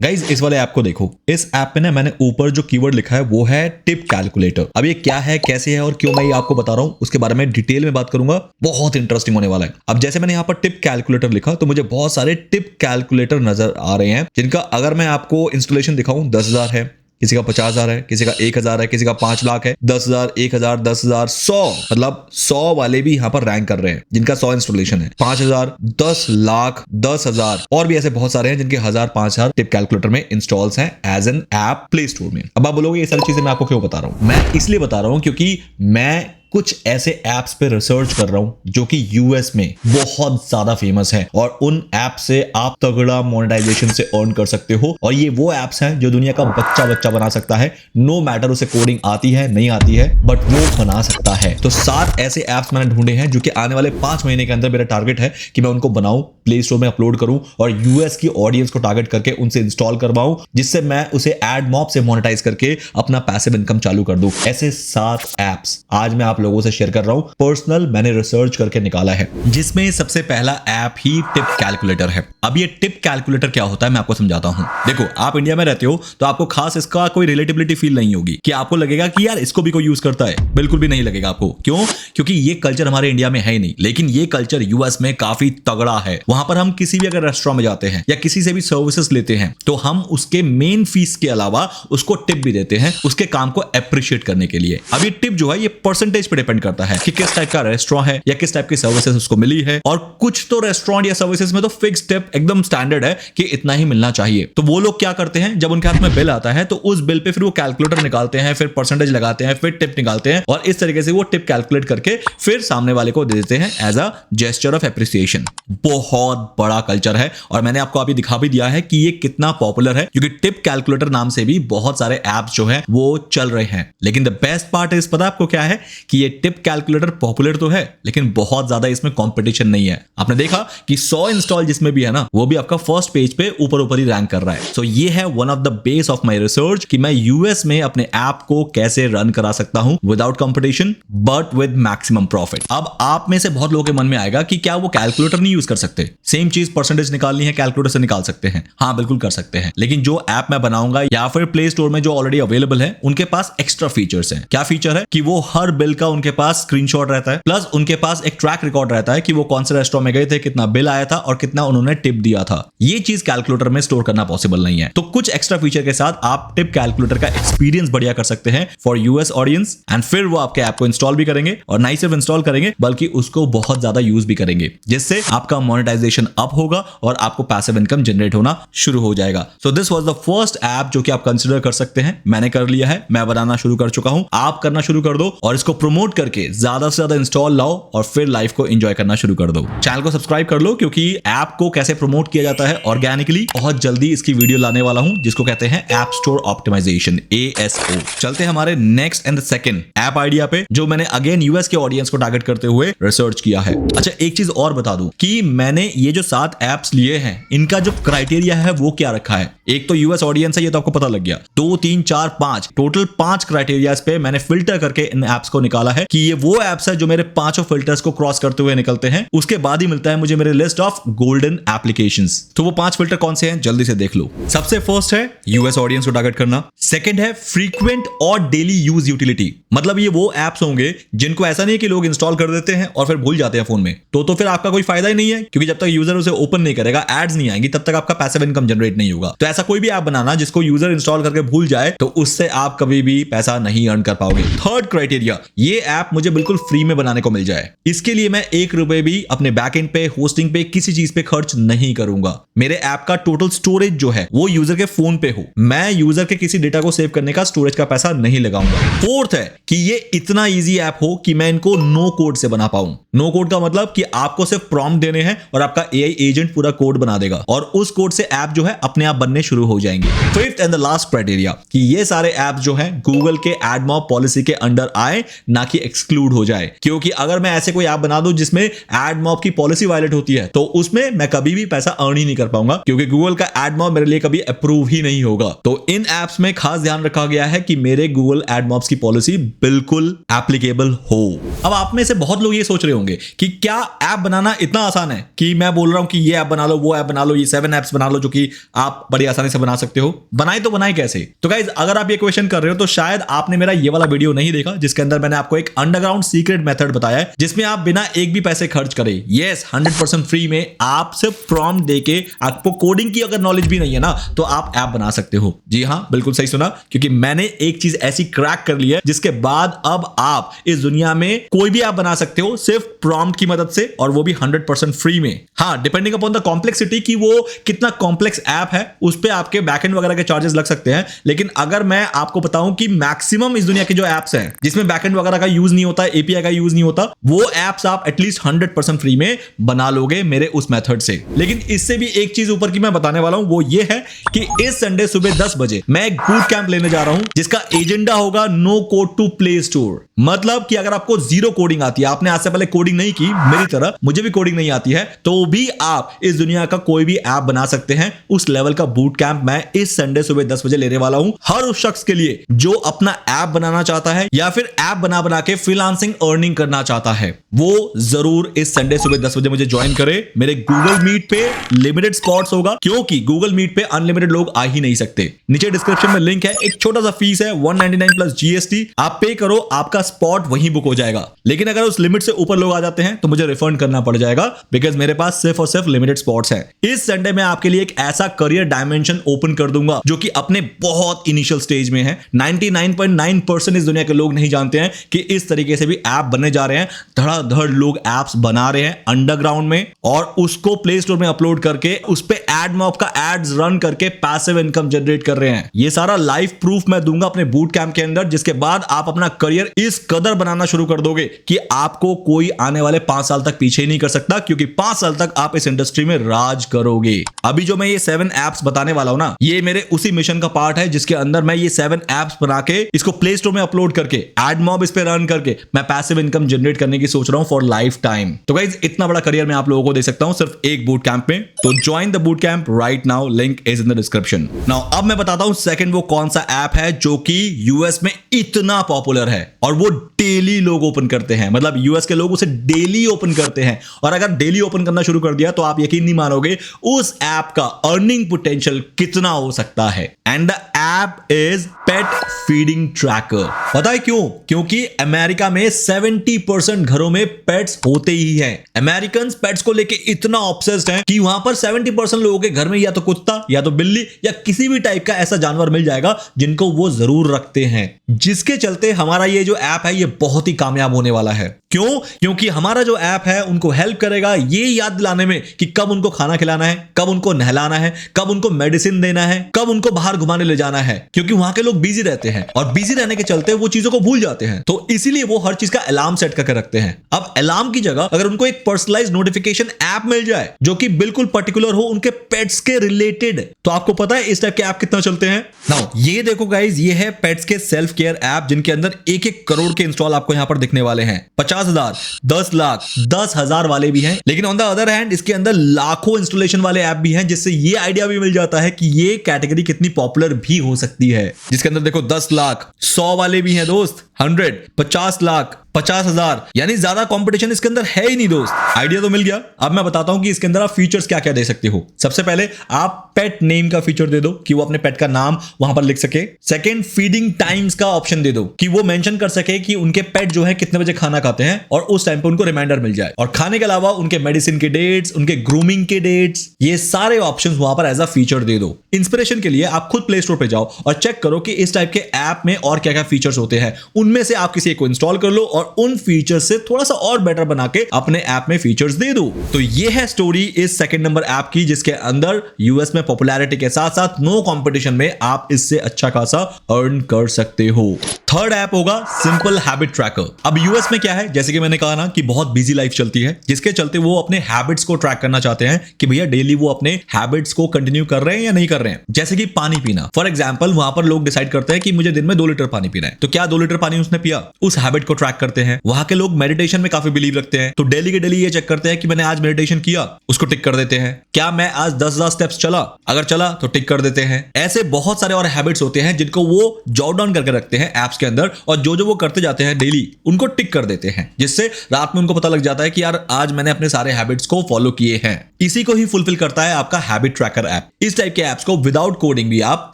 Guys इस वाले app को देखो। इस ऐप पे ना मैंने ऊपर जो कीवर्ड लिखा है वो है टिप कैलकुलेटर। अब ये क्या है, कैसे है और क्यों मैं ये आपको बता रहा हूँ उसके बारे में डिटेल में बात करूंगा। बहुत इंटरेस्टिंग होने वाला है। अब जैसे मैंने यहाँ पर टिप कैलकुलेटर लिखा तो मुझे बहुत सारे टिप कैलकुलेटर नजर आ रहे हैं, जिनका अगर मैं आपको इंस्टॉलेशन दिखाऊं 10,000 है, किसी का 50,000 है, किसी का 1,000 है, किसी का 5 लाख है, 10,000, 1,000, 10,000, 100, मतलब 100 वाले भी यहाँ पर रैंक कर रहे हैं जिनका 100 इंस्टॉलेशन है। 5,000, 10 लाख, 10,000 और भी ऐसे बहुत सारे हैं जिनके 1,000, 5,000 टिप कैलकुलेटर में इंस्टॉल्स हैं as an app Play Store में। अब आप बोलोगे ये सारी चीजें मैं आपको क्यों बता रहा हूं? मैं इसलिए बता रहा हूं क्योंकि मैं कुछ ऐसे एप्स पे रिसर्च कर रहा हूं जो कि यूएस में बहुत ज्यादा फेमस है और उन ऐप से आप तगड़ा मोनेटाइजेशन से अर्न कर सकते हो। और ये वो एप्स हैं जो दुनिया का बच्चा बच्चा बना सकता है, नो मैटर उसे कोडिंग आती है नहीं आती है, बट वो बना सकता है। तो 7 ऐसे एप्स मैंने ढूंढे हैं जो कि आने वाले 5 महीने के अंदर मेरा टारगेट है कि मैं उनको बनाऊं, प्ले स्टोर में अपलोड करूं और यूएस की ऑडियंस को टारगेट करके उनसे इंस्टॉल करवाऊं, जिससे मैं उसे एड मॉब से मोनेटाइज करके अपना पैसिव इनकम चालू कर दूं। ऐसे 7 एप्स आज मैं आप लोगों से शेयर कर रहा हूं, पर्सनल मैंने रिसर्च करके निकाला है, जिसमें सबसे पहला ऐप ही टिप कैलकुलेटर है। अब ये टिप कैलकुलेटर क्या होता है मैं आपको समझाता हूं। देखो, आप इंडिया में रहते हो तो आपको खास इसका कोई रिलेटेबिलिटी फील नहीं होगी कि आपको लगेगा कि यार इसको भी कोई यूज करता है। बिल्कुल भी नहीं लगेगा आपको। क्यों? क्योंकि ये कल्चर हमारे इंडिया में है ही नहीं, लेकिन ये कल्चर यूएस में काफी तगड़ा है। वहां पर हम किसी भी अगर रेस्टोरेंट में जाते हैं या किसी से भी सर्विसेज लेते हैं तो हम उसके मेन फीस के अलावा उसको टिप भी देते हैं उसके काम को अप्रिशिएट करने के लिए। अब ये टिप जो है ये परसेंटेज पे डिपेंड करता है कि किस टाइप का रेस्टोरेंट है या किस टाइप की सर्विसेज उसको मिली है। और कुछ तो रेस्टोरेंट या सर्विसेज में तो फिक्स टिप एकदम स्टैंडर्ड है कि इतना ही मिलना चाहिए। तो वो लोग क्या करते हैं, जब उनके हाथ में बिल आता है तो उस बिल पे फिर वो कैलकुलेटर निकालते हैं, फिर परसेंटेज लगाते हैं, फिर टिप निकालते हैं और इस तरीके से वो टिप कैलकुलेट करके फिर सामने वाले को दे देते हैं as a gesture of appreciation. बहुत बड़ा कल्चर है और मैंने आपको अभी दिखा भी दिया है कि ये कितना पॉपुलर है, क्योंकि टिप कैलकुलेटर नाम से भी बहुत सारे एप्स जो है वो चल रहे हैं। लेकिन द बेस्ट पार्ट इस पता आपको क्या है कि ये टिप कैलकुलेटर पॉपुलर तो है लेकिन बहुत ज्यादा इसमें कंपटीशन नहीं है। आपने देखा कि 100 इंस्टॉल जिसमें भी है ना, वो भी आपका फर्स्ट पेज पे ऊपर ही रैंक कर रहा है। सो ये है one of the base of my research कि मैं यूएस में अपने ऐप को कैसे रन करा सकता हूं without competition but with maximum profit. अब आप में से बहुत लोगों के मन में आएगा कि क्या वो कैलकुलेटर नहीं यूज कर सकते? सेम चीज परसेंटेज निकालनी है कैलकुलेटर से निकाल सकते हैं। हाँ, बिल्कुल कर सकते हैं, लेकिन जो ऐप मैं बनाऊंगा या फिर प्ले स्टोर में जो ऑलरेडी अवेलेबल है उनके पास एक्स्ट्रा फीचर्स हैं। क्या फीचर है कि वो हर बिल का उनके पास स्क्रीनशॉट रहता है, प्लस उनके पास एक ट्रैक रिकॉर्ड रहता है कि वो कौन से रेस्टोरेंट में गए थे, कितना बिल आया था और कितना उन्होंने टिप दिया था। ये चीज कैलकुलेटर में स्टोर करना पॉसिबल नहीं है। तो कुछ एक्स्ट्रा फीचर के साथ आप टिप कैलकुलेटर का एक्सपीरियंस बढ़िया कर सकते हैं फॉर यूएस ऑडियंस एंड फिर वो आपके ऐप को इंस्टॉल भी करेंगे और नहीं सिर्फ इंस्टॉल करेंगे बल्कि उसको बहुत ज्यादा यूज भी करेंगे, जिससे आपका मोनेटाइजेशन अप होगा और आपको पैसिव इनकम जनरेट होना शुरू हो जाएगा। So this was the first app जो कि आप कंसीडर कर सकते हैं। मैंने कर लिया है, मैं बनाना शुरू कर चुका हूं, आप करना शुरू कर दो और इसको प्रमोट करके ज्यादा से ज्यादा इंस्टॉल लाओ और फिर लाइफ को एंजॉय करना शुरू कर दो। चैनल को सब्सक्राइब कर लो क्योंकि ऐप को कैसे प्रमोट किया जाता है ऑर्गेनिकली बहुत जल्दी इसकी वीडियो लाने वाला हूं, जिसको कहते हैं ऐप स्टोर ऑप्टिमाइजेशन, ASO। चलते हैं हमारे next and the second app idea पे जो मैंने अगेन यूएस के ऑडियंस को टारगेट करते हुए रिसर्च किया है। अच्छा, एक चीज और बता दूं कि मैंने ये जो 7 एप्स लिए हैं इनका जो क्राइटेरिया है वो क्या रखा है। एक तो यूएस ऑडियंस है, ये तो आपको पता लग गया। 2, 3, 4, 5 टोटल 5 क्राइटेरियाज पे मैंने फिल्टर करके इन एप्स को निकाला है कि ये वो एप्स है जो मेरे 5 फिल्टर्स को क्रॉस करते हुए निकलते हैं। उसके बाद ही मिलता है मुझे मेरे लिस्ट ऑफ गोल्डन एप्लीकेशंस। तो वो 5 फिल्टर कौन से हैं जल्दी से देख लो। सबसे फर्स्ट है यूएस ऑडियंस को टारगेट करना। सेकंड है फ्रीक्वेंट और डेली यूज यूटिलिटी, मतलब ये वो एप्स होंगे जिनको ऐसा नहीं है कि लोग इंस्टॉल कर देते हैं और फिर भूल जाते हैं फोन में, तो फिर आपका कोई फायदा ही नहीं है, क्योंकि जब तक यूजर उसे ओपन नहीं करेगा, एड्स नहीं आएंगी, तब तक आपका पैसिव इनकम जनरेट नहीं होगा। तो ऐसा कोई भी ऐप बनाना जिसको यूजर इंस्टॉल करके भूल जाए, तो उससे आप कभी भी पैसा नहीं अर्न कर पाओगे। थर्ड क्राइटेरिया, ये ऐप मुझे बिल्कुल फ्री में बनाने को मिल जाए। इसके लिए मैं 1 रुपए भी अपने बैकएंड पे, होस्टिंग पे, किसी चीज पे खर्च नहीं करूंगा। मेरे ऐप का टोटल स्टोरेज जो है वो यूजर के फोन पे हो, मैं यूजर के किसी डेटा को सेव करने का स्टोरेज का पैसा नहीं लगाऊंगा। फोर्थ है कि ये इतना इजी ऐप हो कि मैं इनको नो कोड से बना पाऊं। नो कोड का मतलब कि आपको सिर्फ प्रॉम्प्ट देने हैं और आपका एआई एजेंट पूरा कोड बना देगा और उस कोड से ऐप जो है अपने आप बनने शुरू हो जाएंगे। Fifth and the last criteria कि ये सारे ऐप जो हैं गूगल के एडमॉब पॉलिसी के अंडर आए, ना कि एक्सक्लूड हो जाए। क्योंकि अगर मैं ऐसे कोई ऐप बना दूं जिसमें एडमॉब की पॉलिसी वायलेट होती है तो उसमें मैं कभी भी पैसा अर्न ही नहीं कर पाऊंगा, क्योंकि गूगल का एडमॉब मेरे लिए कभी अप्रूव ही नहीं होगा। तो इन एप्स में खास ध्यान रखा गया है कि मेरे गूगल एडमॉब्स की पॉलिसी बिल्कुल एप्लीकेबल हो। अब आप में से बहुत लोग ये सोच रहे होंगे कि क्या ऐप बनाना इतना आसान है कि मैं बोल रहा हूं कि ये ऐप बना लो, वो ऐप बना लो, ये 7 ऐप्स बना लो जो कि आप बड़ी आसानी से बना सकते हो। बनाए तो बनाए कैसे? तो गाइज अगर आप ये क्वेश्चन कर रहे हो तो शायद आपने मेरा ये वाला वीडियो नहीं देखा जिसके अंदर मैंने आपको एक अंडरग्राउंड सीक्रेट मेथड बताया है जिसमें आप बिना एक भी पैसे खर्च करे, यस 100% फ्री में आप सिर्फ प्रॉम्प्ट देके, आपको कोडिंग की अगर नॉलेज भी नहीं है ना तो आप ऐप बना सकते हो। जी हां, बिल्कुल सही सुना, क्योंकि मैंने एक चीज ऐसी क्रैक कर ली है जिसके बाद अब आप इस दुनिया में कोई भी ऐप बना सकते हो सिर्फ प्रॉम्प्ट की मदद से, और वो भी 100% फ्री में। हाँ, डिपेंडिंग अपॉन द कॉम्प्लेक्सिटी कि वो कितना कॉम्प्लेक्स ऐप है उस पे आपके बैकएंड वगैरह के चार्जेस लग सकते हैं। लेकिन अगर मैं आपको बताऊं कि मैक्सिमम इस दुनिया के जो एप्स हैं जिसमें बैकएंड वगैरह का यूज नहीं होता, एपीआई का यूज नहीं होता, वो एप्स आप एटलीस्ट 100% फ्री में बना लोगे मेरे उस मेथड से। लेकिन इससे भी एक चीज ऊपर की मैं बताने वाला हूं, वो ये है कि इस संडे सुबह 10 बजे मैं एक बूट कैंप लेने जा रहा हूं जिसका एजेंडा होगा no code to Play Store. मतलब कि अगर आपको जीरो कोडिंग आती है, आपने आज से पहले कोडिंग नहीं की, मेरी तरह मुझे भी कोडिंग नहीं आती है, तो भी आप इस दुनिया का कोई भी ऐप बना सकते हैं। उस लेवल का बूट कैंप मैं इस संडे सुबह 10 बजे लेने वाला हूं हर उस शख्स के लिए जो अपना ऐप बनाना चाहता है या फिर ऐप बना बना के फ्रीलांसिंग अर्निंग करना चाहता है। वो जरूर इस संडे सुबह 10 बजे मुझे ज्वाइन करे। मेरे गूगल मीट पे लिमिटेड स्पॉट्स होगा क्योंकि गूगल मीट पे अनलिमिटेड लोग आ ही नहीं सकते। नीचे डिस्क्रिप्शन में लिंक है, एक छोटा सा फीस है 199 प्लस जीएसटी, आप पे करो, आपका स्पॉट वहीं बुक हो जाएगा। लेकिन अगर उस लिमिट से ऊपर लोग आ जाते हैं तो मुझे रिफंड करना पड़ जाएगा, बिकॉज मेरे पास सिर्फ और सिर्फ लिमिटेड स्पॉट्स हैं। इस संडे में आपके लिए एक ऐसा करियर डायमेंशन ओपन कर दूंगा जो कि अपने बहुत इनिशियल स्टेज में है। 99.9% इस दुनिया के लोग नहीं जानते हैं कि इस तरीके से भी ऐप बनने जा रहे हैं। धड़ाधड़ लोग ऐप्स बना रहे हैं अंडरग्राउंड में और उसको प्ले स्टोर में अपलोड करके उस पे एडमॉब का एड्स रन करके पैसिव इनकम जनरेट कर रहे हैं। ये सारा लाइव प्रूफ मैं दूंगा अपने बूट कैंप के अंदर, जिसके बाद आप अपना करियर इस कदर बनाना शुरू कर दोगे कि आपको कोई आने वाले 5 साल तक पीछे ही नहीं कर सकता, क्योंकि 5 साल तक आप इस इंडस्ट्री में राज करोगे। अभी जो मैं ये 7 ऐप्स बताने वाला हूं ना, ये मेरे उसी मिशन का पार्ट है जिसके अंदर मैं ये 7 ऐप्स बना के इसको प्ले स्टोर में अपलोड करके एडमॉब इस पे रन करके मैं पैसिव इनकम जनरेट करने की सोच रहा हूं फॉर लाइफ टाइम। तो गाइस इतना बड़ा करियर मैं आप लोगों को दे सकता हूं सिर्फ एक बूट कैंप में। तो join the boot camp right now, link is in the description. Now अब मैं बताता हूं सेकंड वो कौन सा ऐप है जो कि यूएस में इतना पॉपुलर है और वो डेली लोग ओपन करते हैं। मतलब यूएस के लोग उसे डेली ओपन करते हैं, और अगर डेली ओपन करना शुरू कर दिया तो आप यकीन नहीं मानोगे उस ऐप का अर्निंग पोटेंशियल कितना हो सकता है। And the app is pet feeding tracker. पता है क्यों? क्योंकि अमेरिका में 70% घरों में पेट्स होते ही हैं। अमेरिकन पेट्स को लेके इतना ऑब्सेस्ड हैं कि वहां पर 70% लोगों के घर में या तो कुत्ता या तो बिल्ली या किसी भी टाइप का ऐसा जानवर मिल जाएगा जिनको वो जरूर रखते हैं, जिसके चलते हमारा ये जो ऐप है ये बहुत ही कामयाब होने वाला है। क्यों? क्योंकि हमारा जो ऐप है उनको हेल्प करेगा ये याद दिलाने में कि कब उनको खाना खिलाना है, कब उनको नहलाना है, कब उनको मेडिसिन देना है, कब उनको बाहर घुमाने ले जाना है, क्योंकि वहां के लोग बिजी रहते हैं और बिजी रहने के चलते वो चीजों को भूल जाते हैं। तो इसीलिए वो हर चीज का अलार्म सेट करके रखते हैं। अब अलार्म की जगह अगर उनको एक पर्सनलाइज्ड नोटिफिकेशन ऐप मिल जाए जो कि बिल्कुल पर्टिकुलर हो उनके पेट्स के रिलेटेड, तो आपको पता है इस टाइप के ऐप कितना चलते हैं। नाउ ये देखो गाइज, ये है पेट्स के सेल्फ केयर ऐप जिनके अंदर 1-1 करोड़ के इंस्टॉल आपको यहां पर दिखने वाले हैं। 50,000, 10 लाख, 10,000 वाले भी हैं। लेकिन ऑन द अदर हैंड इसके अंदर लाखों इंस्टॉलेशन वाले ऐप भी हैं, जिससे ये आइडिया भी मिल जाता है कि ये कैटेगरी कितनी पॉपुलर भी हो सकती है। जिसके अंदर देखो 10 लाख, 100 वाले भी हैं दोस्त, 100, 50 लाख, 50,000, यानी ज्यादा कंपटीशन इसके अंदर है ही नहीं दोस्त। आइडिया तो मिल गया। अब मैं बताता हूं कि इसके अंदर आप फीचर्स क्या क्या दे सकते हो। सबसे पहले आप पेट नेम का फीचर दे दो कि वो अपने पेट का नाम वहां पर लिख सके। सेकंड, फीडिंग टाइम्स का ऑप्शन दे दो कि वो मेंशन कर सके कि उनके पेट जो है कितने बजे खाना खाते हैं और उस टाइम पे उनको रिमाइंडर मिल जाए। और खाने के अलावा उनके मेडिसिन के डेट्स, उनके ग्रूमिंग के डेट्स, ये सारे ऑप्शंस वहां पर एज अ फीचर दे दो। इंस्पिरेशन के लिए आप खुद प्ले स्टोर पे जाओ और चेक करो कि इस टाइप के ऐप में और क्या क्या फीचर्स होते हैं। उनमें से आप किसी एक को इंस्टॉल कर लो और उन फीचर्स से थोड़ा सा और बेटर बना के अपने ऐप में फीचर्स दे दो। तो ये है स्टोरी इस सेकंड नंबर ऐप की, जिसके अंदर यूएस में पॉपुलैरिटी के साथ साथ नो कंपटीशन में आप इससे अच्छा खासा अर्न कर सकते हो। थर्ड ऐप होगा सिंपल हैबिट ट्रैकर। अब यूएस में क्या है, जैसे कि मैंने कहा ना कि बहुत बिजी लाइफ चलती है, जिसके चलते वो अपने हैबिट्स को ट्रैक करना चाहते हैं कि भैया डेली वो अपने हैबिट्स को कंटिन्यू कर रहे हैं या नहीं कर रहे हैं। जैसे कि पानी पीना, फॉर एग्जांपल वहां पर लोग डिसाइड करते हैं कि मुझे दिन में 2 लीटर पानी पीना है, तो क्या 2 लीटर पानी उसने पिया, उस हैबिट को ट्रैक करते हैं। वहां के लोग मेडिटेशन में काफी बिलीव रखते हैं, तो डेली के डेली ये चेक करते हैं कि मैंने आज मेडिटेशन किया, उसको टिक कर देते हैं। क्या मैं आज 10,000 स्टेप्स चला, अगर चला तो टिक कर देते हैं। ऐसे बहुत सारे और हैबिट्स होते हैं जिनको वो जॉट डाउन करके रखते हैं ऐप्स एप्स के अंदर, और जो जो वो करते जाते हैं डेली उनको टिक कर देते हैं, जिससे रात में उनको पता लग जाता है कि यार आज मैंने अपने सारे हैबिट्स को फॉलो किए हैं। इसी को ही फुलफिल करता है आपका हैबिट ट्रैकर ऐप। इस टाइप के एप्स को विदाउट कोडिंग भी आप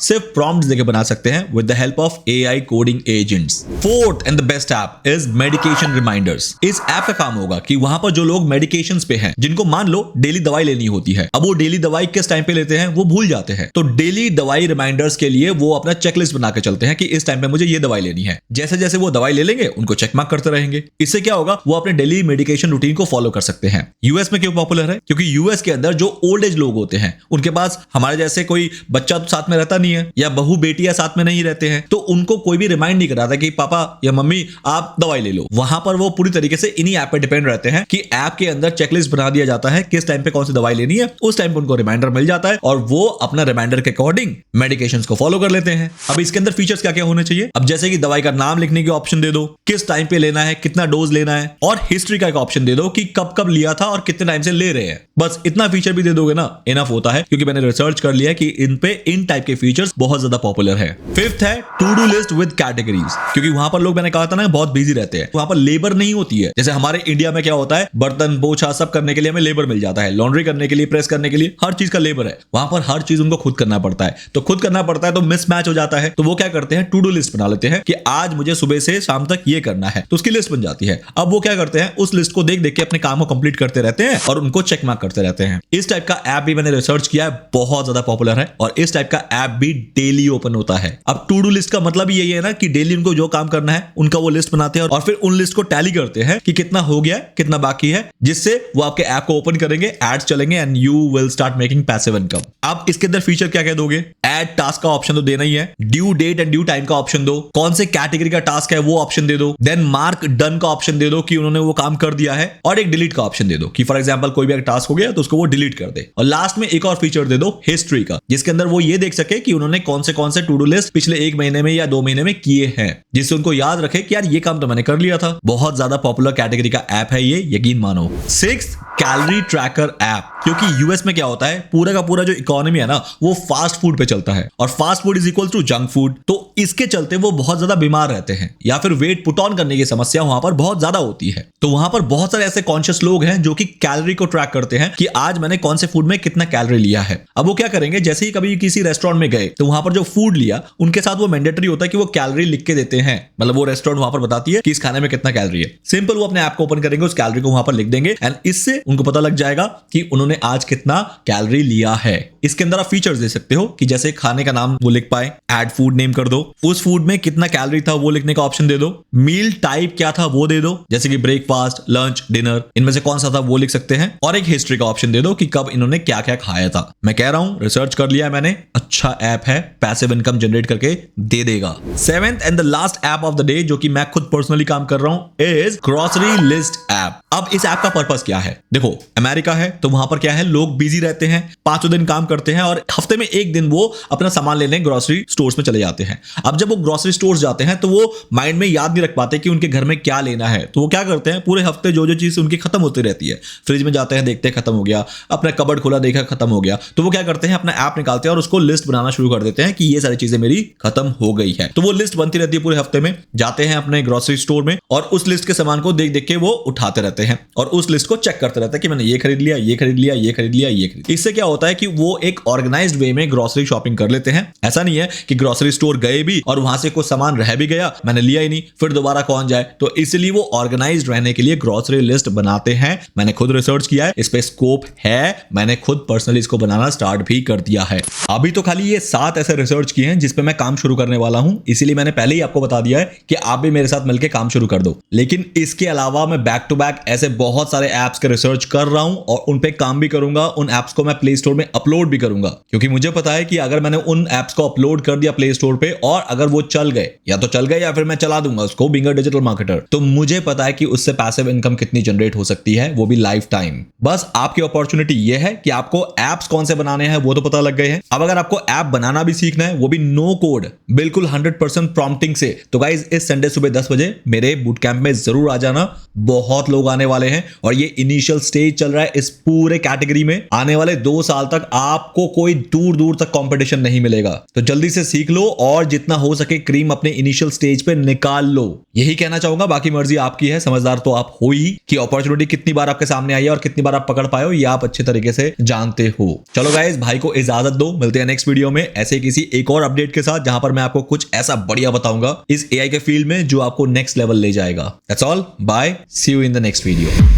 सिर्फ प्रॉम्प्ट्स देके बना सकते हैं with the help of AI coding agents. Fourth and the best app is medication reminders. इस ऐप का काम होगा कि वहां पर जो लोग मेडिकेशंस पे हैं, जिनको मान लो डेली दवाई लेनी होती है, अब वो डेली दवाई किस टाइम पे लेते हैं वो भूल जाते हैं, तो डेली दवाई रिमाइंडर्स के लिए वो अपना चेकलिस्ट बना के चलते हैं कि इस टाइम पे मुझे ये दवाई लेनी है। जैसे जैसे वो दवाई ले लेंगे उनको चेक मार्क करते रहेंगे। इससे क्या होगा, वो अपने डेली मेडिकेशन रूटीन को फॉलो कर सकते हैं। यूएस में क्यों पॉपुलर है? क्योंकि यूएस के अंदर जो ओल्ड एज लोग होते हैं, उनके पास हमारे जैसे कोई बच्चा तो साथ में रहता नहीं है, या बहू बेटियां साथ में नहीं रहते हैं, तो उनको कोई भी रिमाइंड नहीं कराता कि पापा या मम्मी आप दवाई ले लो। वहां पर वो पूरी तरीके से इन्हीं ऐप पे डिपेंड रहते हैं कि ऐप के अंदर चेकलिस्ट बना दिया जाता है किस टाइम पे कौन सी दवाई लेनी है, उस टाइम पे उनको रिमाइंडर मिल जाता है और वो अपना रिमाइंडर के अकॉर्डिंग मेडिकेशंस को फॉलो कर लेते हैं। अब इसके अंदर फीचर्स क्या क्या होने चाहिए? अब जैसे कि दवाई का नाम लिखने की ऑप्शन दे दो, किस टाइम पे लेना है, कितना डोज लेना है, और हिस्ट्री का एक ऑप्शन दे दो कि कब कब लिया था और कितने टाइम से ले रहे हैं। बस इतना फीचर भी दे दोगे ना, इनफ होता है, क्योंकि मैंने रिसर्च कर लिया कि इन पे इन टाइप के फीचर्स बहुत ज्यादा पॉपुलर है। फिफ्थ है to do list with categories, क्योंकि वहां पर लोग, मैंने कहा था ना, बहुत बिजी रहते हैं, वहां पर लेबर नहीं होती है। जैसे हमारे इंडिया में क्या होता है, बर्तन पोछा सब करने के लिए हमें लेबर मिल जाता है, लॉन्ड्री करने के लिए, प्रेस करने के लिए, हर चीज का लेबर है। वहां पर हर चीज उनको खुद करना पड़ता है, तो खुद करना पड़ता है तो मिसमैच हो जाता है। तो वो क्या करते हैं, टू डू लिस्ट बना लेते हैं कि आज मुझे सुबह से शाम तक ये करना है, तो उसकी लिस्ट बन जाती है। अब वो क्या करते हैं, उस लिस्ट को देख देख के अपने काम को कंप्लीट करते रहते हैं और उनको चेक मार्क करते रहते हैं। इस टाइप का ऐप भी मैंने रिसर्च किया है, बहुत ज्यादा पॉपुलर है, और इस टाइप का ऐप भी डेली ओपन होता है। अब टू डू लिस्ट का मतलब यही है ना कि डेली उनको जो काम करना है उनका वो लिस्ट बनाते हैं और फिर उन लिस्ट को टैली करते हैं कि कितना हो गया है, कितना बाकी है, जिससे वो आपके ऐप को ओपन करेंगे, एड्स चलेंगे and you will start making passive income. अब इसके अंदर फीचर क्या क्या दोगे? ऐड टास्क का ऑप्शन तो देना ही है, due date and due time का ऑप्शन दो, कौन से कैटेगरी का टास्क है वो ऑप्शन दे दो, देन मार्क डन का ऑप्शन दे दो कि उन्होंने वो काम कर दिया है, और एक डिलीट का ऑप्शन दे दो कि फॉर एग्जांपल कोई भी टास्क हो गया तो उसको वो डिलीट कर दे। और लास्ट में एक और फीचर दे दो हिस्ट्री का, जिसके अंदर वो ये देख सके कि उन्होंने कौन से टू डू लिस्ट पिछले 1 महीने में या 2 महीने में किए हैं, जिससे उनको याद रखे कि यार ये काम तो मैंने कर लिया था। बहुत ज्यादा पॉपुलर कैटेगरी का ऐप है ये, यकीन मानो। 6th कैलोरी ट्रैकर ऐप, क्योंकि यूएस में क्या होता है, पूरा का पूरा जो इकोनॉमी है ना वो फास्ट फूड पे चलता है, और fast food is equal to junk food, तो इसके चलते वो बहुत ज्यादा बीमार रहते हैं, या फिर वेट पुट ऑन करने की समस्या वहां पर बहुत ज्यादा होती है। तो वहां पर बहुत सारे ऐसे कॉन्शियस लोग हैं जो कि कैलोरी को ट्रैक करते हैं कि आज मैंने कौन से फूड में कितना कैलोरी लिया है। अब वो क्या करेंगे, जैसे ही कभी किसी रेस्टोरेंट में गए तो वहां पर जो फूड लिया उनके साथ वो मैंडेटरी होता है कि वो कैलोरी लिख के देते हैं, मतलब वो रेस्टोरेंट वहां पर बताती है कि इस खाने में कितना कैलोरी है। सिंपल वो अपने ऐप को ओपन करेंगे, उस कैलोरी को वहां पर लिख देंगे एंड इससे उनको पता लग जाएगा कि उन्होंने आज कितना कैलोरी लिया है। इसके अंदर आप फीचर्स दे सकते हो कि जैसे खाने का नाम वो लिख पाए, ऐड फूड नेम कर दो, उस फूड में कितना कैलोरी था वो लिखने का ऑप्शन दे दो, मील टाइप क्या था वो दे दो, जैसे कि ब्रेकफास्ट, लंच, डिनर, इनमें से कौन सा था वो लिख सकते हैं, और एक हिस्ट्री का ऑप्शन दे दो कि कब इन्होंने क्या क्या खाया था। मैं कह रहा हूं रिसर्च कर लिया है मैंने, अच्छा ऐप है, पैसिव इनकम जनरेट करके दे देगा। 7th and the last app of the day जो कि मैं खुद पर्सनली काम कर रहा हूं इज ग्रोसरी लिस्ट ऐप। अब इस ऐप का पर्पस क्या है? देखो अमेरिका है तो वहां पर क्या है, लोग बिजी रहते हैं, 5 दिन काम करते हैं और हफ्ते में 1 दिन वो अपना सामान लेने ग्रोसरी स्टोर्स में चले जाते हैं। अब जब वो ग्रोसरी स्टोर्स जाते हैं तो वो माइंड में याद नहीं रख पाते कि उनके घर में क्या लेना है, तो वो क्या करते हैं, पूरे हफ्ते जो जो चीज उनकी खत्म होती रहती है, फ्रिज में जाते हैं, देखते हैं खत्म हो गया, अपना कबर्ड खोला देखा खत्म हो गया, तो वो क्या करते हैं, अपना ऐप निकालते हैं और उसको लिस्ट बनाना शुरू कर देते हैं कि ये सारी चीजें मेरी खत्म हो गई है। तो वो लिस्ट बनती रहती है पूरे हफ्ते में, जाते हैं अपने ग्रोसरी स्टोर में और उस लिस्ट के सामान को देख देख के वो उठाते रहते हैं और उस लिस्ट को चेक करते रहते हैं कि मैंने ये खरीद लिया, ये खरीद लिया, ये खरीद लिया, ये खरीद। इससे क्या होता है कि वो एक ऑर्गेनाइज्ड वे में ग्रोसरी शॉपिंग कर लेते हैं। ऐसा नहीं है कि ग्रोसरी स्टोर गए भी और वहां से कुछ सामान रह भी गया, मैंने लिया ही नहीं, फिर दोबारा कौन जाए, तो इसलिए वो ऑर्गेनाइज्ड रहने के लिए ग्रोसरी लिस्ट बनाते हैं। मैंने खुद रिसर्च किया है, इस पे स्कोप है, मैंने खुद पर्सनली इसको बनाना स्टार्ट भी कर दिया है। अभी तो खाली ये 7 ऐसे रिसर्च किए हैं जिस पे मैं काम शुरू करने वाला हूं, इसीलिए मैंने पहले ही आपको बता दिया है कि आप भी मेरे साथ मिलकर काम शुरू कर दो। लेकिन इसके अलावा मैं बैक टू बैक ऐसे बहुत सारे एप्स के रिसर्च कर रहा हूं और उन पे काम भी करूंगा, उन एप्स को मैं प्ले स्टोर में अपलोड भी करूंगा, क्योंकि मुझे पता है कि अगर मैंने उन एप्स को अपलोड कर दिया प्ले स्टोर पे और अगर वो चल गए, या तो चल गए या फिर मैं चला दूंगा उसको बीइंग अ डिजिटल मार्केटर, तो मुझे पता है कि उससे पैसिव इनकम कितनी जनरेट हो सकती है, वो भी लाइफ टाइम। बस आपकी अपॉर्चुनिटी ये है कि आपको एप्स कौन से बनाने हैं वो तो पता लग गए हैं। अब अगर आपको ऐप बनाना भी सीखना है, वो भी नो कोड, बिल्कुल 100% प्रॉम्प्टिंग से, तो गाइज इस संडे सुबह 10 बजे मेरे बूट कैंप में जरूर आ जाना। बहुत लोग आने वाले हैं और ये इनिशियल स्टेज चल रहा है इस पूरे कैटेगरी में। आने वाले 2 साल तक आप आपको कोई दूर दूर तक कंपटीशन नहीं मिलेगा। तो जल्दी से सीख लो और जितना हो सके क्रीम अपने इनिशियल स्टेज पे निकाल लो। यही कहना चाहूंगा, बाकी मर्जी आपकी है। समझदार तो आप हो ही कि अपॉर्चुनिटी कितनी बार आपके सामने आई है और कितनी बार आप पकड़ पाए हो, ये आप अच्छे तरीके से जानते हो। चलो गाइस, भाई को इजाजत दो, मिलते हैं नेक्स्ट वीडियो में ऐसे किसी एक और अपडेट के साथ, जहां पर मैं आपको कुछ ऐसा बढ़िया बताऊंगा इस एआई के फील्ड में जो आपको नेक्स्ट लेवल ले जाएगा। That's all, bye, see you in the next video.